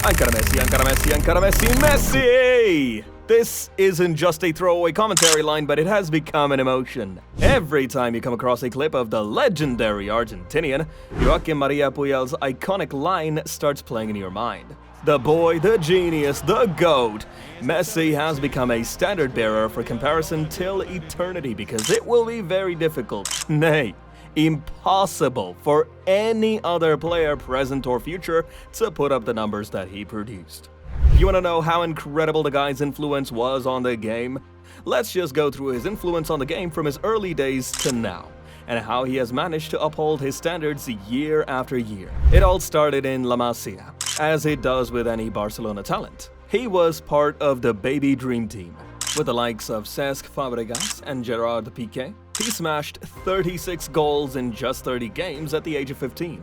Ancora Messi, Messi! This isn't just a throwaway commentary line, but it has become an emotion. Every time you come across a clip of the legendary Argentinian, Joaquim Maria Puyol's iconic line starts playing in your mind. The boy, the genius, the GOAT. Messi has become a standard bearer for comparison till eternity because it will be very difficult, nay, impossible for any other player, present or future, to put up the numbers that he produced. You wanna know how incredible the guy's influence was on the game? Let's just go through his influence on the game from his early days to now, and how he has managed to uphold his standards year after year. It all started in La Masia, as it does with any Barcelona talent. He was part of the baby dream team. With the likes of Cesc Fabregas and Gerard Piqué, he smashed 36 goals in just 30 games at the age of 15.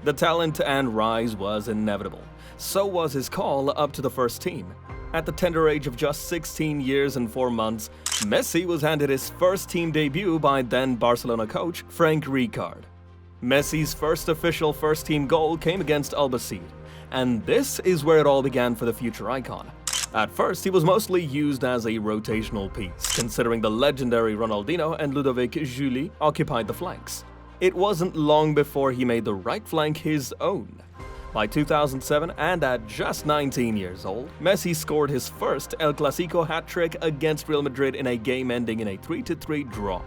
The talent and rise was inevitable. So was his call up to the first team. At the tender age of just 16 years and 4 months, Messi was handed his first team debut by then Barcelona coach Frank Rijkaard. Messi's first official first-team goal came against Albacete, and this is where it all began for the future icon. At first, he was mostly used as a rotational piece, considering the legendary Ronaldinho and Ludovic Julie occupied the flanks. It wasn't long before he made the right flank his own. By 2007, and at just 19 years old, Messi scored his first El Clasico hat-trick against Real Madrid in a game ending in a 3-3 draw.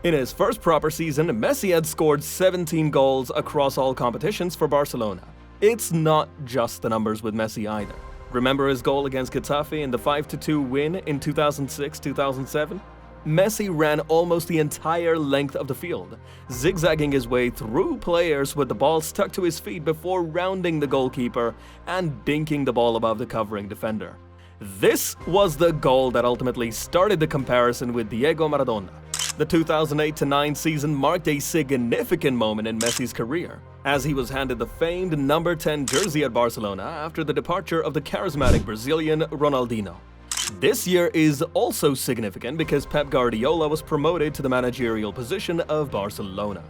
In his first proper season, Messi had scored 17 goals across all competitions for Barcelona. It's not just the numbers with Messi either. Remember his goal against Getafe in the 5-2 win in 2006-2007? Messi ran almost the entire length of the field, zigzagging his way through players with the ball stuck to his feet before rounding the goalkeeper and dinking the ball above the covering defender. This was the goal that ultimately started the comparison with Diego Maradona. The 2008-09 season marked a significant moment in Messi's career, as he was handed the famed number 10 jersey at Barcelona after the departure of the charismatic Brazilian Ronaldinho. This year is also significant because Pep Guardiola was promoted to the managerial position of Barcelona.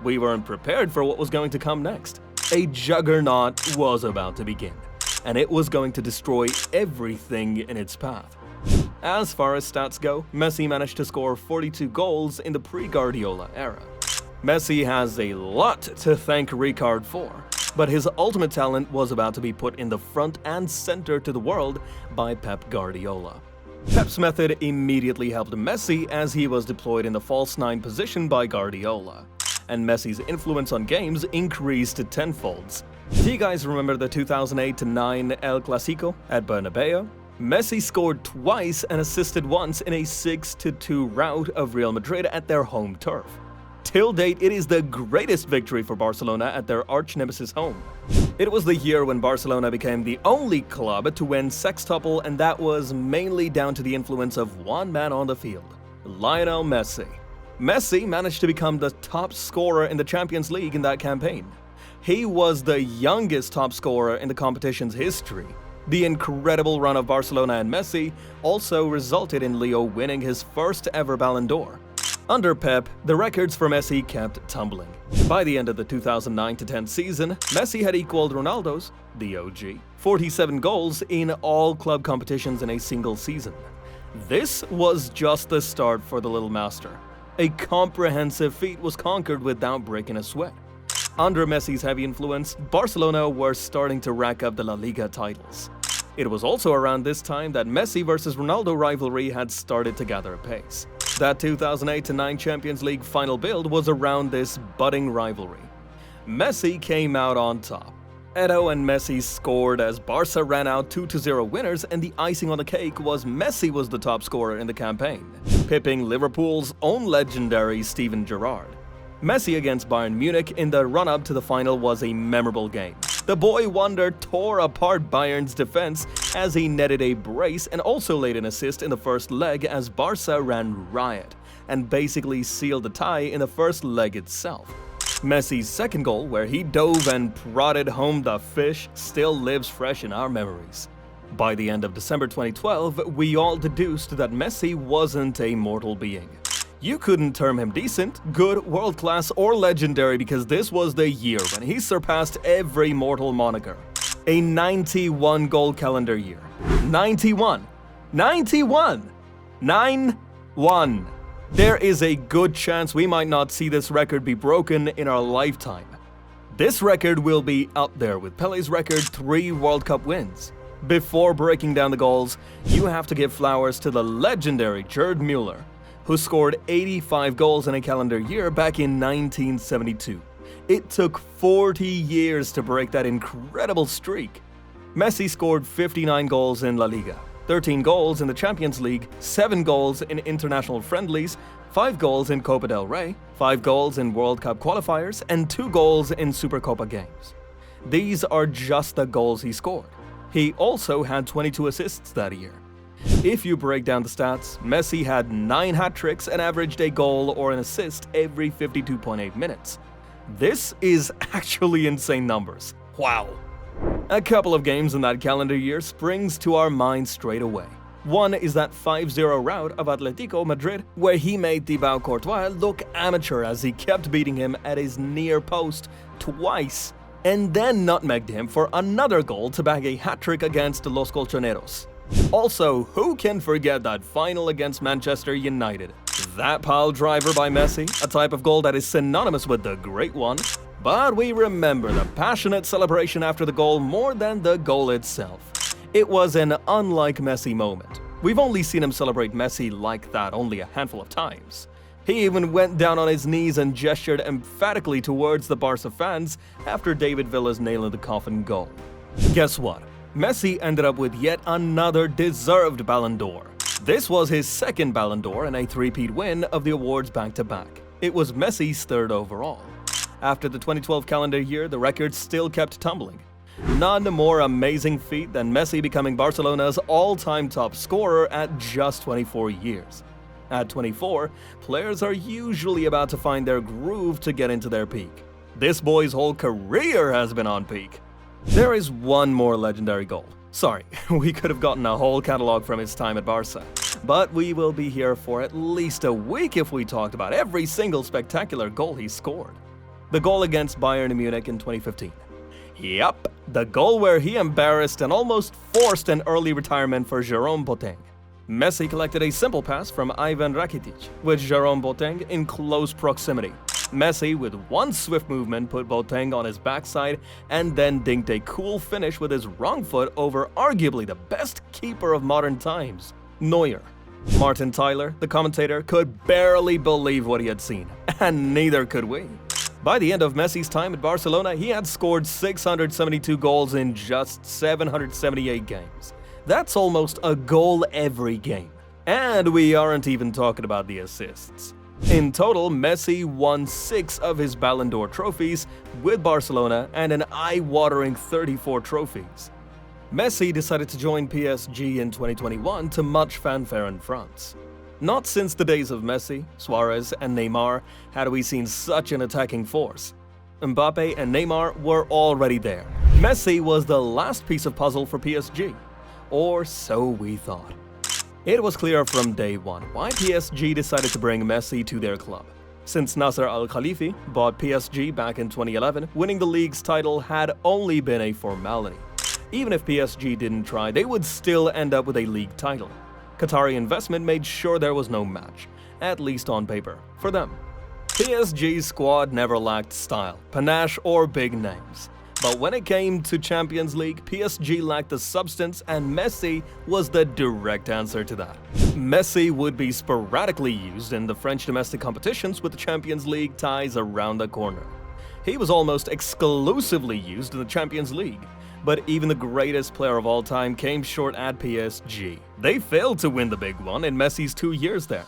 We weren't prepared for what was going to come next. A juggernaut was about to begin, and it was going to destroy everything in its path. As far as stats go, Messi managed to score 42 goals in the pre-Guardiola era. Messi has a lot to thank Rijkaard for, but his ultimate talent was about to be put in the front and center to the world by Pep Guardiola. Pep's method immediately helped Messi as he was deployed in the false nine position by Guardiola, and Messi's influence on games increased to tenfolds. Do you guys remember the 2008-09 El Clasico at Bernabeu? Messi scored twice and assisted once in a 6-2 rout of Real Madrid at their home turf. Till date, it is the greatest victory for Barcelona at their arch-nemesis home. It was the year when Barcelona became the only club to win sextuple, and that was mainly down to the influence of one man on the field, Lionel Messi. Messi managed to become the top scorer in the Champions League in that campaign. He was the youngest top scorer in the competition's history. The incredible run of Barcelona and Messi also resulted in Leo winning his first ever Ballon d'Or. Under Pep, the records for Messi kept tumbling. By the end of the 2009-10 season, Messi had equaled Ronaldo's, the OG, 47 goals in all club competitions in a single season. This was just the start for the little master. A comprehensive feat was conquered without breaking a sweat. Under Messi's heavy influence, Barcelona were starting to rack up the La Liga titles. It was also around this time that Messi versus Ronaldo rivalry had started to gather pace. That 2008-09 Champions League final build was around this budding rivalry. Messi came out on top. Eto'o and Messi scored as Barca ran out 2-0 winners, and the icing on the cake was Messi was the top scorer in the campaign, pipping Liverpool's own legendary Steven Gerrard. Messi against Bayern Munich in the run-up to the final was a memorable game. The boy wonder tore apart Bayern's defense as he netted a brace and also laid an assist in the first leg as Barca ran riot and basically sealed the tie in the first leg itself. Messi's second goal, where he dove and prodded home the fish, still lives fresh in our memories. By the end of December 2012, we all deduced that Messi wasn't a mortal being. You couldn't term him decent, good, world-class, or legendary because this was the year when he surpassed every mortal moniker. A 91-goal calendar year. 91. 91. 9-1. There is a good chance we might not see this record be broken in our lifetime. This record will be up there with Pele's record 3 World Cup wins. Before breaking down the goals, you have to give flowers to the legendary Gerd Muller, who scored 85 goals in a calendar year back in 1972. It took 40 years to break that incredible streak. Messi scored 59 goals in La Liga, 13 goals in the Champions League, 7 goals in international friendlies, 5 goals in Copa del Rey, 5 goals in World Cup qualifiers, and 2 goals in Supercopa games. These are just the goals he scored. He also had 22 assists that year. If you break down the stats, Messi had 9 hat-tricks and averaged a goal or an assist every 52.8 minutes. This is actually insane numbers. Wow. A couple of games in that calendar year springs to our minds straight away. One is that 5-0 rout of Atletico Madrid, where he made Thibaut Courtois look amateur as he kept beating him at his near post twice, and then nutmegged him for another goal to bag a hat-trick against Los Colchoneros. Also, who can forget that final against Manchester United? That pile driver by Messi, a type of goal that is synonymous with the Great One. But we remember the passionate celebration after the goal more than the goal itself. It was an unlike Messi moment. We've only seen him celebrate Messi like that only a handful of times. He even went down on his knees and gestured emphatically towards the Barca fans after David Villa's nail-in-the-coffin goal. Guess what? Messi ended up with yet another deserved Ballon d'Or. This was his second Ballon d'Or and a three-peat win of the awards back-to-back. It was Messi's third overall. After the 2012 calendar year, the record still kept tumbling. None more amazing feat than Messi becoming Barcelona's all-time top scorer at just 24 years. At 24, players are usually about to find their groove to get into their peak. This boy's whole career has been on peak. There is one more legendary goal. Sorry, we could have gotten a whole catalog from his time at Barca. But we will be here for at least a week if we talked about every single spectacular goal he scored. The goal against Bayern Munich in 2015. Yup, the goal where he embarrassed and almost forced an early retirement for Jerome Boateng. Messi collected a simple pass from Ivan Rakitic, with Jerome Boateng in close proximity. Messi, with one swift movement, put Boateng on his backside and then dinked a cool finish with his wrong foot over arguably the best keeper of modern times, Neuer. Martin Tyler, the commentator, could barely believe what he had seen, and neither could we. By the end of Messi's time at Barcelona, he had scored 672 goals in just 778 games. That's almost a goal every game. And we aren't even talking about the assists. In total, Messi won 6 of his Ballon d'Or trophies with Barcelona and an eye-watering 34 trophies. Messi decided to join PSG in 2021 to much fanfare in France. Not since the days of Messi, Suarez, and Neymar had we seen such an attacking force. Mbappe and Neymar were already there. Messi was the last piece of puzzle for PSG. Or so we thought. It was clear from day one why PSG decided to bring Messi to their club. Since Nasser Al-Khalifi bought PSG back in 2011, winning the league's title had only been a formality. Even if PSG didn't try, they would still end up with a league title. Qatari investment made sure there was no match, at least on paper, for them. PSG's squad never lacked style, panache, or big names. But when it came to Champions League, PSG lacked the substance, and Messi was the direct answer to that. Messi would be sporadically used in the French domestic competitions with the Champions League ties around the corner. He was almost exclusively used in the Champions League. But even the greatest player of all time came short at PSG. They failed to win the big one in Messi's 2 years there.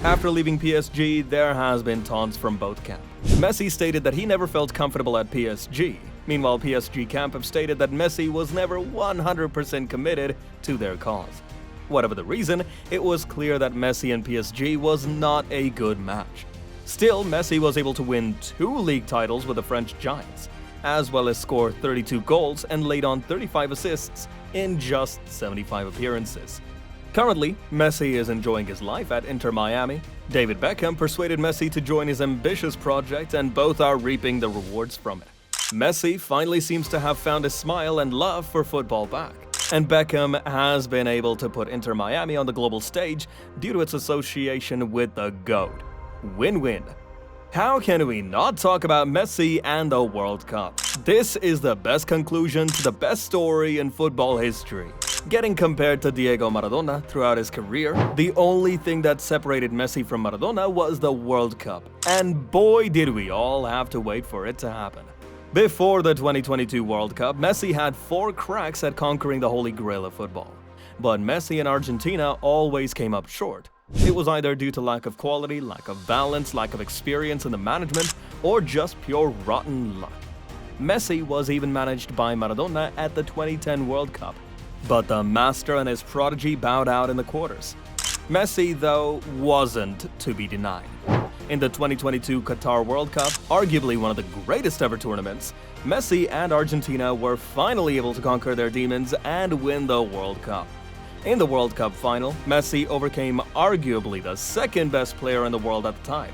After leaving PSG, there has been taunts from both camps. Messi stated that he never felt comfortable at PSG. Meanwhile, PSG camp have stated that Messi was never 100% committed to their cause. Whatever the reason, it was clear that Messi and PSG was not a good match. Still, Messi was able to win 2 league titles with the French Giants, as well as score 32 goals and laid on 35 assists in just 75 appearances. Currently, Messi is enjoying his life at Inter Miami. David Beckham persuaded Messi to join his ambitious project, and both are reaping the rewards from it. Messi finally seems to have found his smile and love for football back. And Beckham has been able to put Inter Miami on the global stage due to its association with the GOAT. Win-win. How can we not talk about Messi and the World Cup? This is the best conclusion to the best story in football history. Getting compared to Diego Maradona throughout his career, the only thing that separated Messi from Maradona was the World Cup. And boy did we all have to wait for it to happen. Before the 2022 World Cup, Messi had 4 cracks at conquering the holy grail of football. But Messi and Argentina always came up short. It was either due to lack of quality, lack of balance, lack of experience in the management, or just pure rotten luck. Messi was even managed by Maradona at the 2010 World Cup. But the master and his prodigy bowed out in the quarters. Messi, though, wasn't to be denied. In the 2022 Qatar World Cup, arguably one of the greatest ever tournaments, Messi and Argentina were finally able to conquer their demons and win the World Cup. In the World Cup final, Messi overcame arguably the second best player in the world at the time,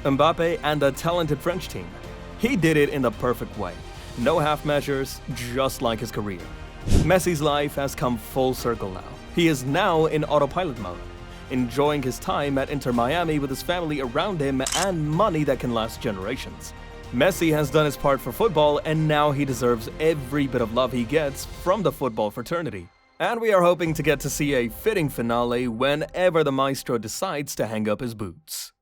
Mbappe and the talented French team. He did it in the perfect way. No half measures, just like his career. Messi's life has come full circle now. He is now in autopilot mode, enjoying his time at Inter Miami with his family around him and money that can last generations. Messi has done his part for football, and now he deserves every bit of love he gets from the football fraternity. And we are hoping to get to see a fitting finale whenever the maestro decides to hang up his boots.